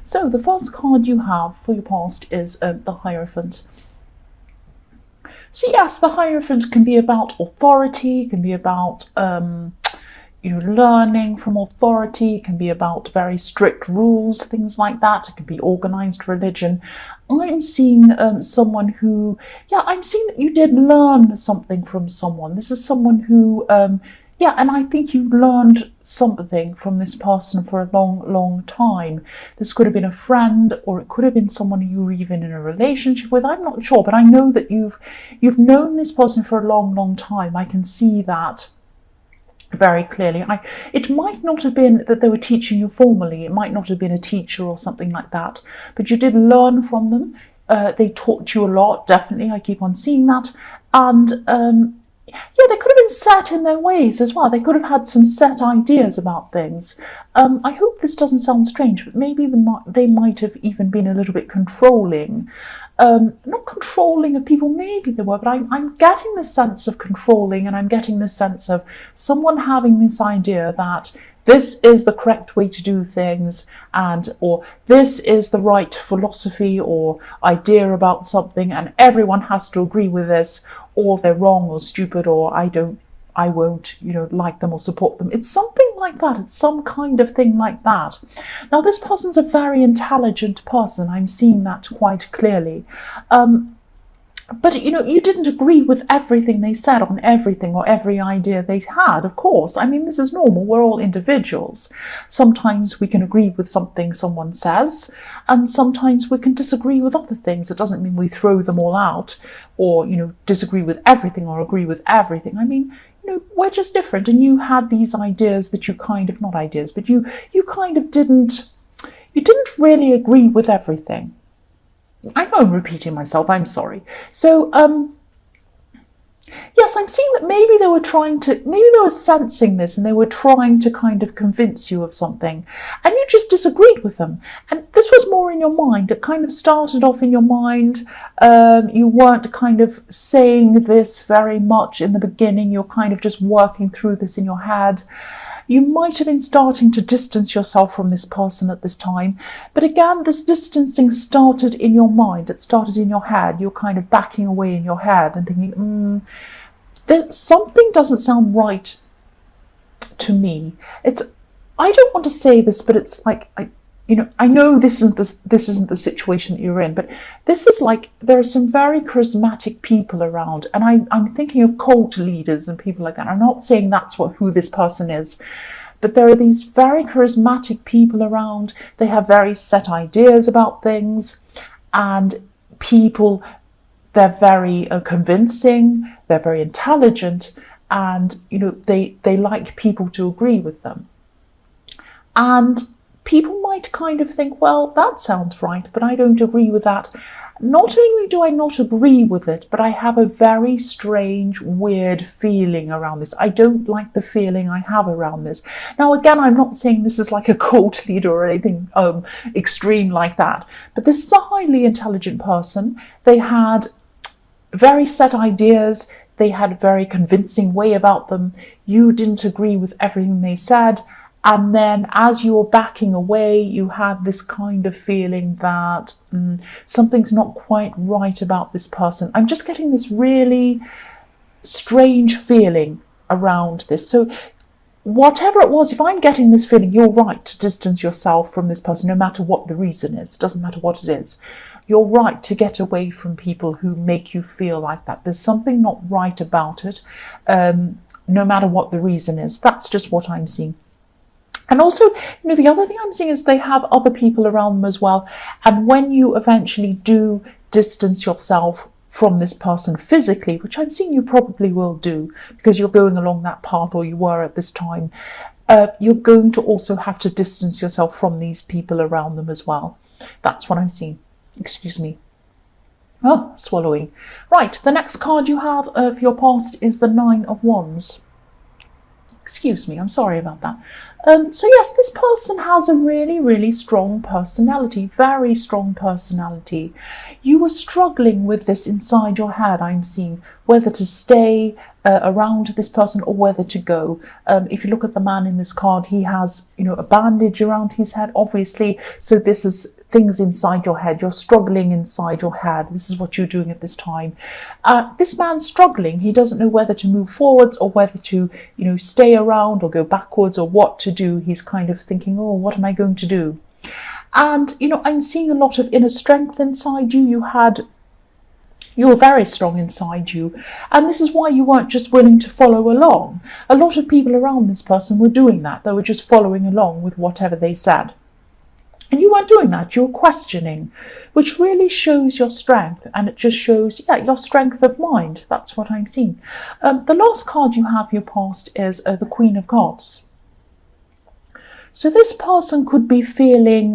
So the first card you have for your past is the Hierophant. So yes, the Hierophant can be about authority, can be about learning from authority, it can be about very strict rules, things like that. It can be organized religion. I'm seeing someone who, I'm seeing that you did learn something from someone. This is someone who, and I think you learned something from this person for a long, long time. This could have been a friend, or it could have been someone you were even in a relationship with. I'm not sure, but I know that you've known this person for a long, long time. I can see that very clearly. It might not have been that they were teaching you formally. It might not have been a teacher or something like that, but you did learn from them. They taught you a lot, definitely. I keep on seeing that. And they could have been set in their ways as well. They could have had some set ideas about things. I hope this doesn't sound strange, but maybe they might have even been a little bit controlling. Not controlling of people, maybe they were, but I'm getting this sense of controlling, and I'm getting this sense of someone having this idea that this is the correct way to do things, or this is the right philosophy or idea about something, and everyone has to agree with this, or they're wrong or stupid, or I won't, like them or support them. It's something like that. It's some kind of thing like that. Now, this person's a very intelligent person. I'm seeing that quite clearly. But, you didn't agree with everything they said on everything or every idea they had, of course. I mean, this is normal. We're all individuals. Sometimes we can agree with something someone says, and sometimes we can disagree with other things. It doesn't mean we throw them all out or, disagree with everything or agree with everything. I mean, we're just different, and you had these ideas that you kind of, not ideas, but you kind of didn't really agree with everything. I know I'm repeating myself, I'm sorry. So, yes, I'm seeing that maybe they were sensing this, and they were trying to kind of convince you of something, and you just disagreed with them. And this was more in your mind. It kind of started off in your mind. You weren't kind of saying this very much in the beginning. You're kind of just working through this in your head. You might have been starting to distance yourself from this person at this time. But again, this distancing started in your mind. It started in your head. You're kind of backing away in your head and thinking, something doesn't sound right to me. I don't want to say this, but it's like, I know this isn't the situation that you're in, but this is like, there are some very charismatic people around, and I'm thinking of cult leaders and people like that. I'm not saying that's who this person is, but there are these very charismatic people around. They have very set ideas about things, and people, they're very convincing, they're very intelligent, and they like people to agree with them. And people might kind of think, well, that sounds right, but I don't agree with that. Not only do I not agree with it, but I have a very strange, weird feeling around this. I don't like the feeling I have around this. Now, again, I'm not saying this is like a cult leader or anything extreme like that, but this is a highly intelligent person. They had very set ideas. They had a very convincing way about them. You didn't agree with everything they said. And then as you were backing away, you had this kind of feeling that something's not quite right about this person. I'm just getting this really strange feeling around this. So whatever it was, if I'm getting this feeling, you're right to distance yourself from this person, no matter what the reason is. It doesn't matter what it is. You're right to get away from people who make you feel like that. There's something not right about it, no matter what the reason is. That's just what I'm seeing. And also, the other thing I'm seeing is they have other people around them as well. And when you eventually do distance yourself from this person physically, which I'm seeing you probably will do because you're going along that path, or you were at this time, you're going to also have to distance yourself from these people around them as well. That's what I'm seeing. Excuse me. Oh, swallowing. Right, the next card you have for your past is the Nine of Wands. Excuse me, I'm sorry about that. So yes, this person has a really, really strong personality, very strong personality. You were struggling with this inside your head, I'm seeing, whether to stay around this person or whether to go. If you look at the man in this card, he has, a bandage around his head, obviously. So this is things inside your head. You're struggling inside your head. This is what you're doing at this time. This man's struggling. He doesn't know whether to move forwards or whether to, stay around or go backwards or what to do. He's kind of thinking, oh, what am I going to do? And, I'm seeing a lot of inner strength inside you. You're very strong inside you. And this is why you weren't just willing to follow along. A lot of people around this person were doing that. They were just following along with whatever they said. And you weren't doing that. You were questioning, which really shows your strength. And it just shows, your strength of mind. That's what I'm seeing. The last card you have your past is the Queen of Cups. So this person could be feeling,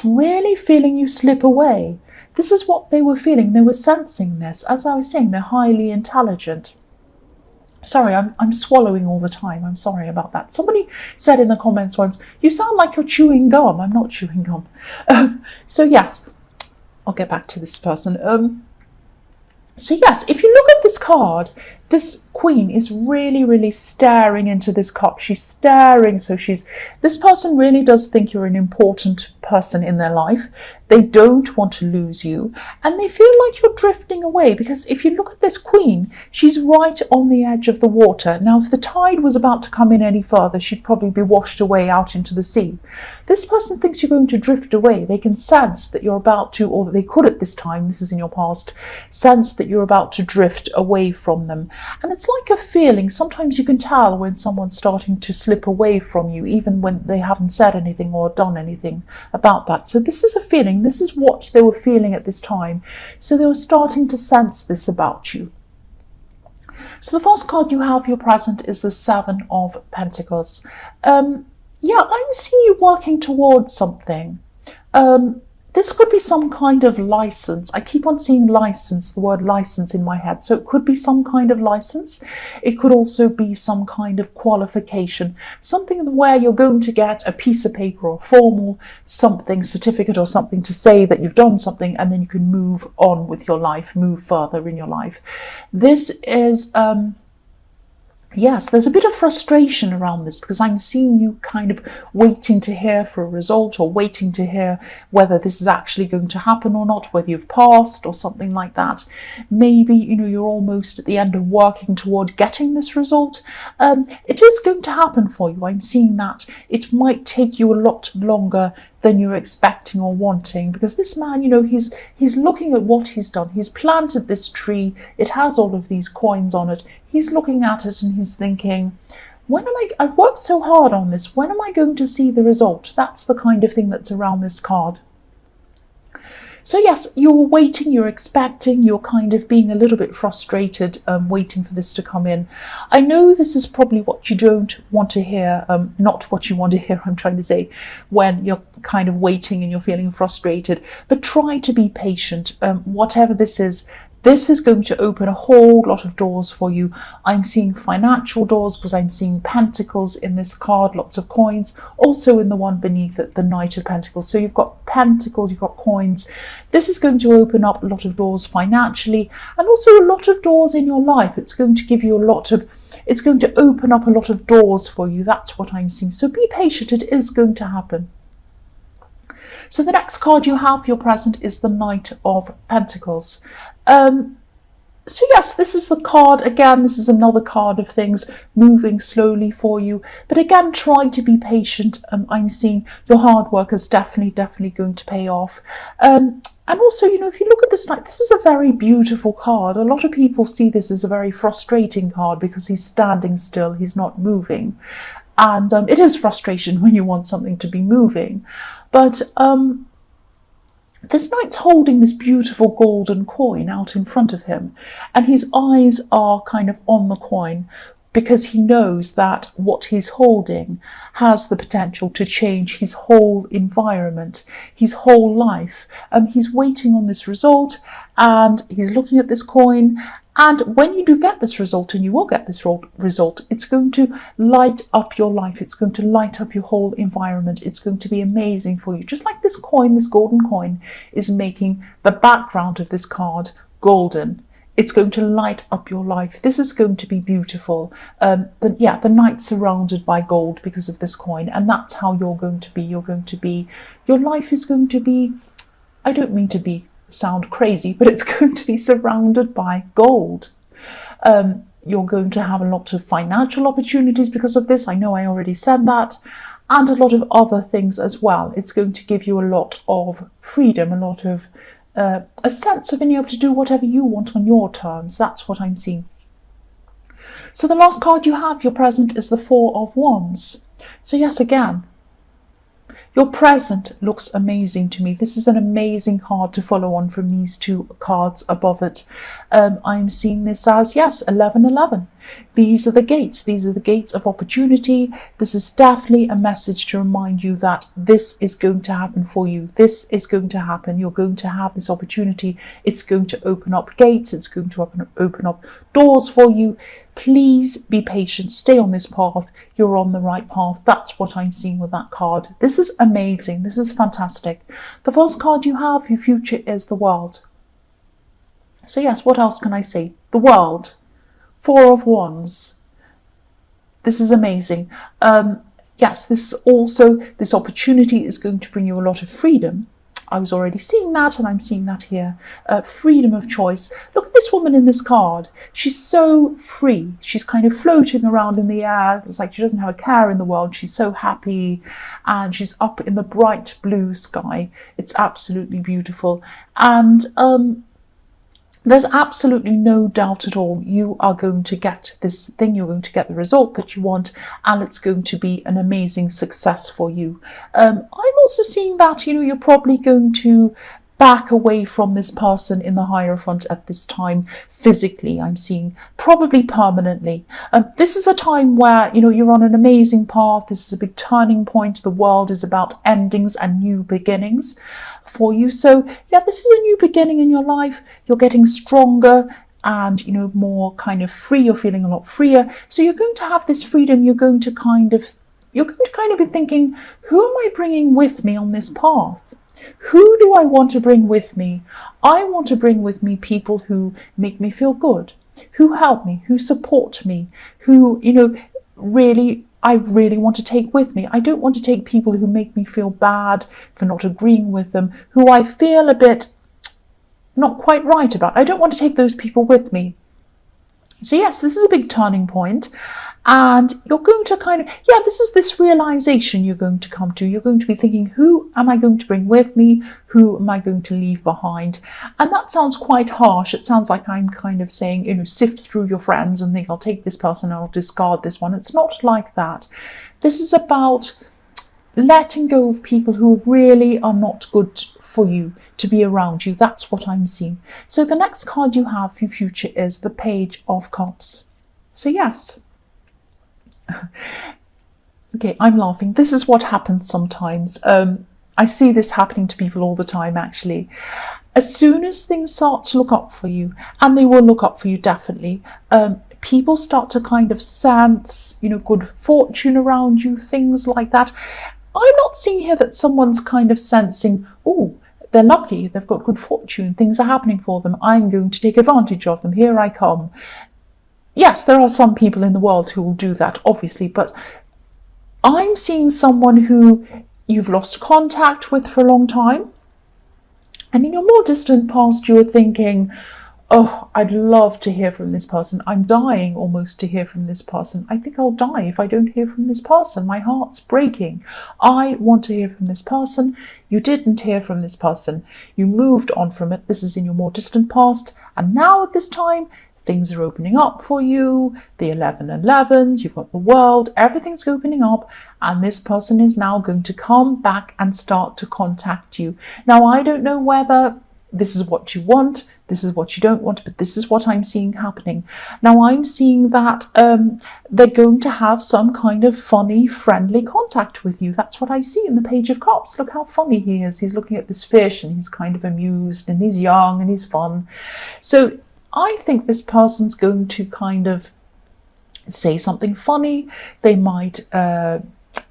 really feeling you slip away. This is what they were feeling. They were sensing this. As I was saying, they're highly intelligent. Sorry, I'm swallowing all the time. I'm sorry about that. Somebody said in the comments once, you sound like you're chewing gum. I'm not chewing gum. So yes, I'll get back to this person. So yes, if you look at this card, this queen is really, really staring into this cup. She's staring. So this person really does think you're an important person in their life. They don't want to lose you. And they feel like you're drifting away, because if you look at this queen, she's right on the edge of the water. Now, if the tide was about to come in any further, she'd probably be washed away out into the sea. This person thinks you're going to drift away. They can sense that you're about to, or they could at this time, this is in your past, sense that you're about to drift away from them. And it's like a feeling. Sometimes you can tell when someone's starting to slip away from you, even when they haven't said anything or done anything about that. So this is a feeling. This is what they were feeling at this time. So they were starting to sense this about you. So the first card you have, your present, is the Seven of Pentacles. I'm seeing you working towards something. This could be some kind of license. I keep on seeing license, the word license in my head. So it could be some kind of license. It could also be some kind of qualification, something where you're going to get a piece of paper or formal something, certificate or something to say that you've done something, and then you can move on with your life, move further in your life. This is... Yes, there's a bit of frustration around this, because I'm seeing you kind of waiting to hear for a result, or waiting to hear whether this is actually going to happen or not, whether you've passed or something like that. Maybe, you're almost at the end of working toward getting this result. It is going to happen for you. I'm seeing that it might take you a lot longer than you're expecting or wanting, because this man, he's looking at what he's done. He's planted this tree. It has all of these coins on it. He's looking at it and he's thinking, I've worked so hard on this. When am I going to see the result? That's the kind of thing that's around this card. So yes, you're waiting, you're expecting, you're kind of being a little bit frustrated, waiting for this to come in. I know this is probably what you don't want to hear, not what you want to hear, I'm trying to say, when you're kind of waiting and you're feeling frustrated. But try to be patient. Whatever this is going to open a whole lot of doors for you. I'm seeing financial doors, because I'm seeing pentacles in this card, lots of coins. Also in the one beneath it, the Knight of Pentacles. So you've got pentacles, you've got coins. This is going to open up a lot of doors financially, and also a lot of doors in your life. It's going to give you it's going to open up a lot of doors for you. That's what I'm seeing. So be patient. It is going to happen. So the next card you have for your present is the Knight of Pentacles. So yes, this is the card. Again, this is another card of things moving slowly for you. But again, try to be patient. I'm seeing your hard work is definitely going to pay off. And also, if you look at this Knight, this is a very beautiful card. A lot of people see this as a very frustrating card, because he's standing still, he's not moving. And it is frustration when you want something to be moving. But this Knight's holding this beautiful golden coin out in front of him, and his eyes are kind of on the coin, because he knows that what he's holding has the potential to change his whole environment, his whole life. He's waiting on this result, and he's looking at this coin. And when you do get this result, and you will get this result, it's going to light up your life. It's going to light up your whole environment. It's going to be amazing for you. Just like this coin, this golden coin, is making the background of this card golden. It's going to light up your life. This is going to be beautiful. The night surrounded by gold because of this coin, and that's how you're going to be. Your life is going to be, I don't mean to sound crazy, but it's going to be surrounded by gold. You're going to have a lot of financial opportunities because of this. I know I already said that. And a lot of other things as well. It's going to give you a lot of freedom, a lot of a sense of being able to do whatever you want on your terms. That's what I'm seeing. So the last card you have, your present, is the Four of Wands. So yes, again, your present looks amazing to me. This is an amazing card to follow on from these two cards above it. I'm seeing this as, yes, 1111. These are the gates. These are the gates of opportunity. This is definitely a message to remind you that this is going to happen for you. This is going to happen. You're going to have this opportunity. It's going to open up gates. It's going to open up doors for you. Please be patient. Stay on this path. You're on the right path. That's what I'm seeing with that card. This is amazing. This is fantastic. The first card you have, your future, is the World. So yes, what else can I say? The World. Four of Wands. This is amazing. Yes, this opportunity is going to bring you a lot of freedom. I was already seeing that, and I'm seeing that here. Freedom of choice. Look at this woman in this card. She's so free. She's kind of floating around in the air. It's like she doesn't have a care in the world. She's so happy, and she's up in the bright blue sky. It's absolutely beautiful. And there's absolutely no doubt at all you are going to get this thing. You're going to get the result that you want, and it's going to be an amazing success for you. I'm also seeing that, you're probably going to back away from this person in the Hierophant at this time physically. I'm seeing probably permanently. This is a time where, you're on an amazing path. This is a big turning point. The world is about endings and new beginnings for you. So yeah, this is a new beginning in your life. You're getting stronger and, more kind of free. You're feeling a lot freer. So you're going to have this freedom. You're going to kind of be thinking, who am I bringing with me on this path? Who do I want to bring with me? I want to bring with me people who make me feel good, who help me, who support me, who, I really want to take with me. I don't want to take people who make me feel bad for not agreeing with them, who I feel a bit not quite right about. I don't want to take those people with me. So yes, this is a big turning point. And you're going to this is this realization you're going to come to. You're going to be thinking, who am I going to bring with me? Who am I going to leave behind? And that sounds quite harsh. It sounds like I'm kind of saying, sift through your friends and think, I'll take this person and I'll discard this one. It's not like that. This is about letting go of people who really are not good for you to be around you. That's what I'm seeing. So the next card you have for your future is the Page of Cups. So yes. Okay, I'm laughing. This is what happens sometimes. I see this happening to people all the time, actually. As soon as things start to look up for you, and they will look up for you definitely, people start to kind of sense, good fortune around you, things like that. I'm not seeing here that someone's kind of sensing, oh, they're lucky, they've got good fortune, things are happening for them, I'm going to take advantage of them, here I come. Yes, there are some people in the world who will do that, obviously, but I'm seeing someone who you've lost contact with for a long time, and in your more distant past you were thinking, oh, I'd love to hear from this person. I'm dying almost to hear from this person. I think I'll die if I don't hear from this person. My heart's breaking. I want to hear from this person. You didn't hear from this person. You moved on from it. This is in your more distant past, and now at this time, things are opening up for you. The 1111s, you've got the World, everything's opening up, and this person is now going to come back and start to contact you. Now, I don't know whether this is what you want, this is what you don't want, but this is what I'm seeing happening. Now, I'm seeing that they're going to have some kind of funny, friendly contact with you. That's what I see in the Page of Cups. Look how funny he is. He's looking at this fish, and he's kind of amused, and he's young, and he's fun. So I think this person's going to kind of say something funny. They might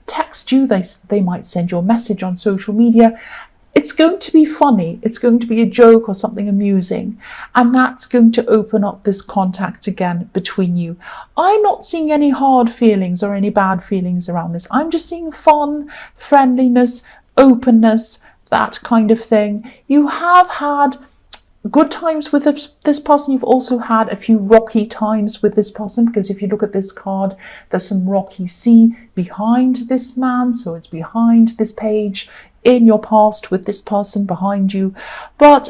text you. They might send you a message on social media. it's going to be funny. It's going to be a joke or something amusing. And that's going to open up this contact again between you. I'm not seeing any hard feelings or any bad feelings around this. I'm just seeing fun, friendliness, openness, that kind of thing. You have had good times with this person. You've also had a few rocky times with this person, because if you look at this card, there's some rocky sea behind this man, so it's behind this page in your past with this person behind you. But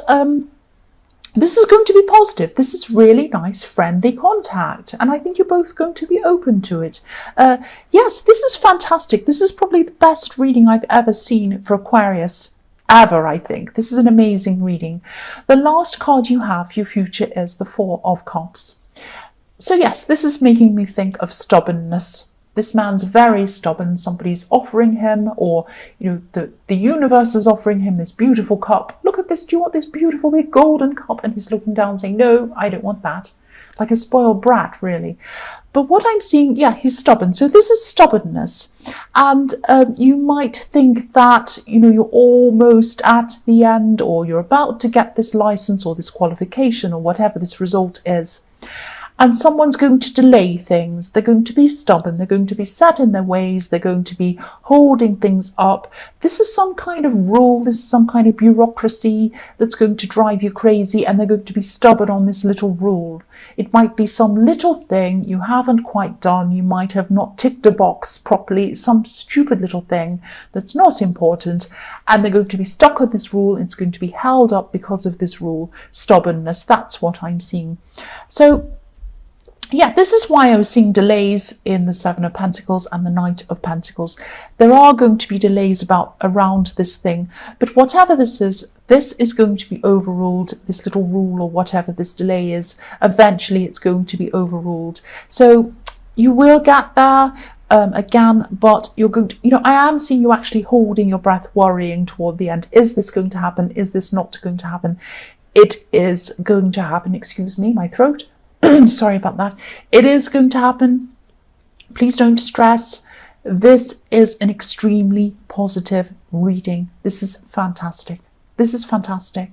this is going to be positive. This is really nice, friendly contact, and I think you're both going to be open to it. Yes, this is fantastic. This is probably the best reading I've ever seen for Aquarius. Ever, I think. This is an amazing reading. The last card you have, your future, is the Four of Cups. So yes, this is making me think of stubbornness. This man's very stubborn. Somebody's offering him, or the universe is offering him this beautiful cup. Look at this. Do you want this beautiful big golden cup? And he's looking down saying, no, I don't want that. Like a spoiled brat, really. But what I'm seeing, yeah, he's stubborn. So this is stubbornness. And you might think that, you're almost at the end, or you're about to get this license or this qualification or whatever this result is. And someone's going to delay things. They're going to be stubborn. They're going to be set in their ways. They're going to be holding things up. This is some kind of rule. This is some kind of bureaucracy that's going to drive you crazy, and they're going to be stubborn on this little rule. It might be some little thing you haven't quite done. You might have not ticked a box properly, some stupid little thing that's not important, and they're going to be stuck on this rule. It's going to be held up because of this rule. Stubbornness, that's what I'm seeing. So yeah, this is why I was seeing delays in the Seven of Pentacles and the Knight of Pentacles. There are going to be delays around this thing, but whatever this is going to be overruled. This little rule or whatever this delay is, eventually it's going to be overruled. So you will get there again, but you're going to, I am seeing you actually holding your breath, worrying toward the end. Is this going to happen? Is this not going to happen? It is going to happen. Excuse me, my throat. Sorry about that. It is going to happen. Please don't stress. This is an extremely positive reading. This is fantastic. This is fantastic.